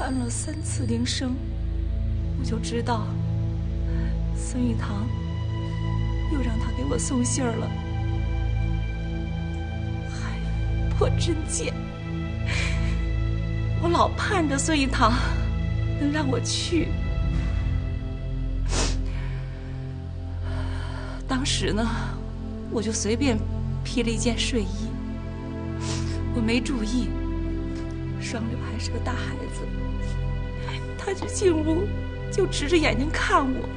按了3次铃声，我就知道孙玉堂又让他给我送信儿了。嗨，破真贱！我老盼着孙玉堂能让我去。当时呢，我就随便披了一件睡衣，我没注意，双柳还是个大孩子，他就进屋就直着眼睛看我。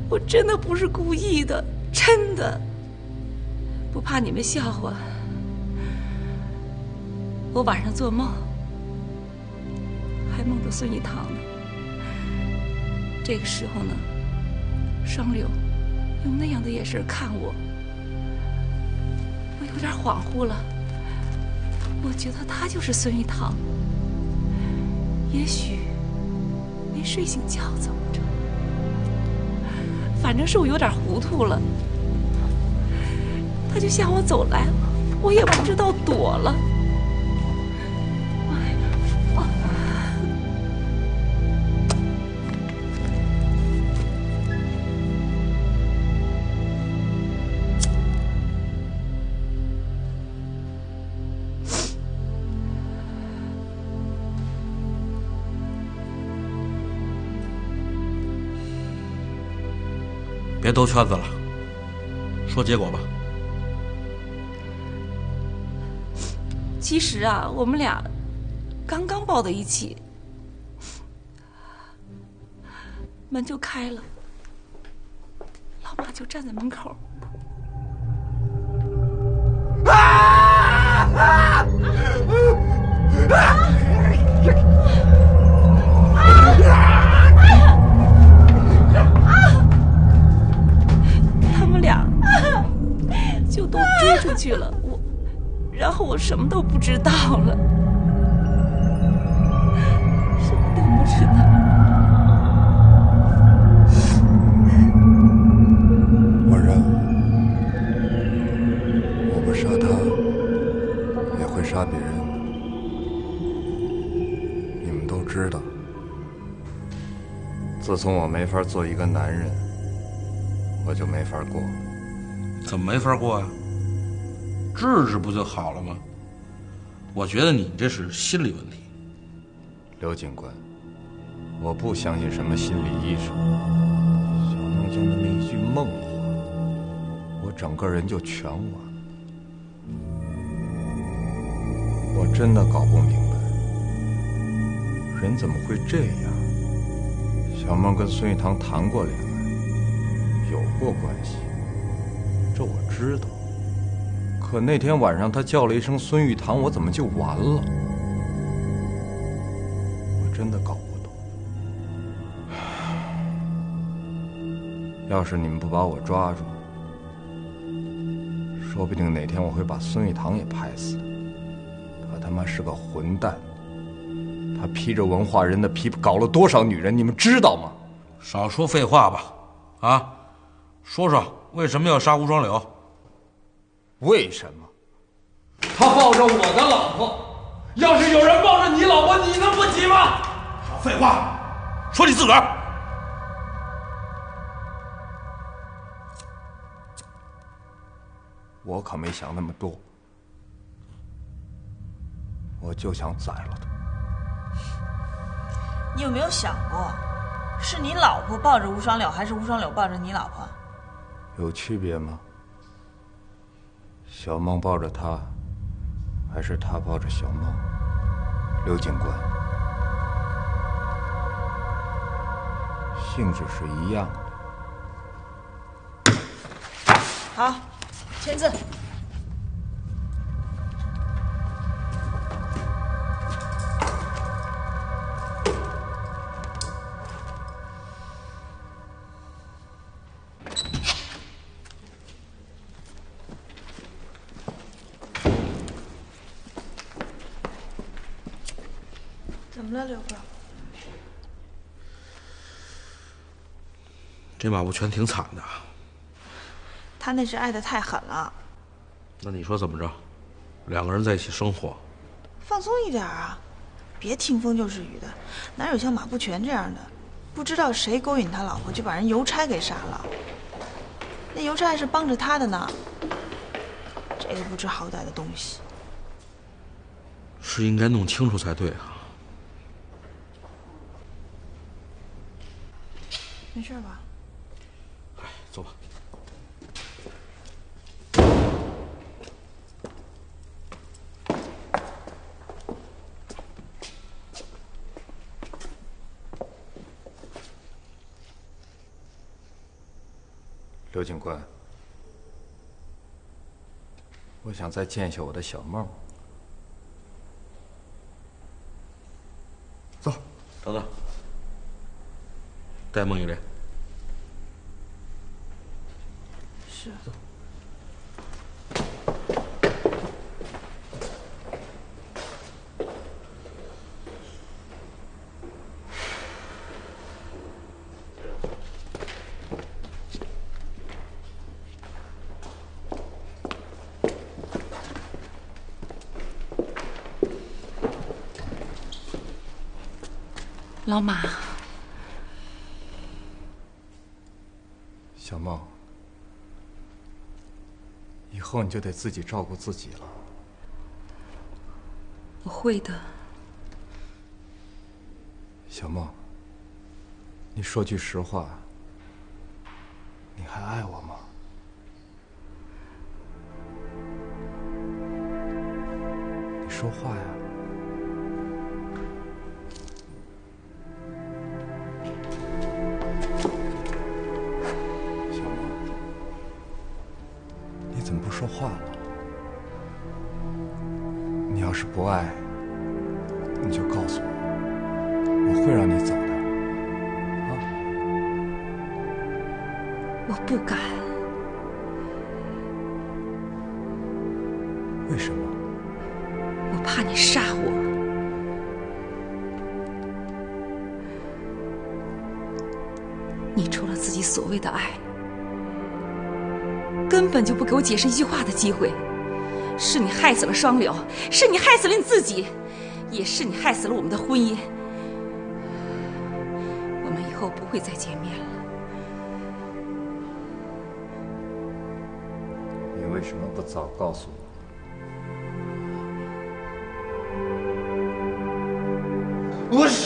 我真的不是故意的，真的，不怕你们笑话。我晚上做梦，还梦着孙玉堂呢。这个时候呢，双柳用那样的眼神看我，我有点恍惚了。我觉得他就是孙玉堂，也许没睡醒觉怎么着，反正是我有点糊涂了。他就向我走来，我也不知道躲了。别兜圈子了，说结果吧。其实啊，我们俩刚刚抱在一起，门就开了，老马就站在门口。他们俩就都追出去了，然后我什么都不知道了，什么都不知道。婉然，我不杀他，也会杀别人。你们都知道，自从我没法做一个男人，我就没法过。怎么没法过呀？治治不就好了吗？我觉得你这是心理问题。刘警官，我不相信什么心理医生。小梦就那么一句梦话，我整个人就全完了。我真的搞不明白，人怎么会这样？小梦跟孙玉堂谈过恋爱，有过关系，这我知道。可那天晚上他叫了一声孙玉堂，我怎么就完了？我真的搞不懂。要是你们不把我抓住，说不定哪天我会把孙玉堂也拍死。他妈是个混蛋，他披着文化人的皮搞了多少女人，你们知道吗？少说废话吧，啊，说说为什么要杀吴双柳？为什么？他抱着我的老婆，要是有人抱着你老婆，你能不急吗？少废话，说你自个儿。我可没想那么多，我就想宰了他。你有没有想过，是你老婆抱着吴双柳，还是吴双柳抱着你老婆？有区别吗？小梦抱着他，还是他抱着小梦？刘警官，性质是一样的。好，签字。怎么了，刘哥？这马不全挺惨的。他那是爱得太狠了。那你说怎么着？两个人在一起生活，放松一点啊，别听风就是雨的。哪有像马不全这样的，不知道谁勾引他老婆就把人邮差给杀了？那邮差还是帮着他的呢。这个不知好歹的东西，是应该弄清楚才对啊。没事吧？哎，走吧。刘警官，我想再见一下我的小梦。走，等等，带梦一莲。是。老马，小梦，以后你就得自己照顾自己了。我会的。小梦，你说句实话，你还爱我吗？你说话呀！小梦，你怎么不说话了？你要是不爱，你就告诉我，我会让你走的。我不敢。为什么？我怕你杀我。你除了自己所谓的爱，根本就不给我解释一句话的机会。是你害死了双柳，是你害死了你自己，也是你害死了我们的婚姻。我们以后不会再见面了。你为什么不早告诉我？我是。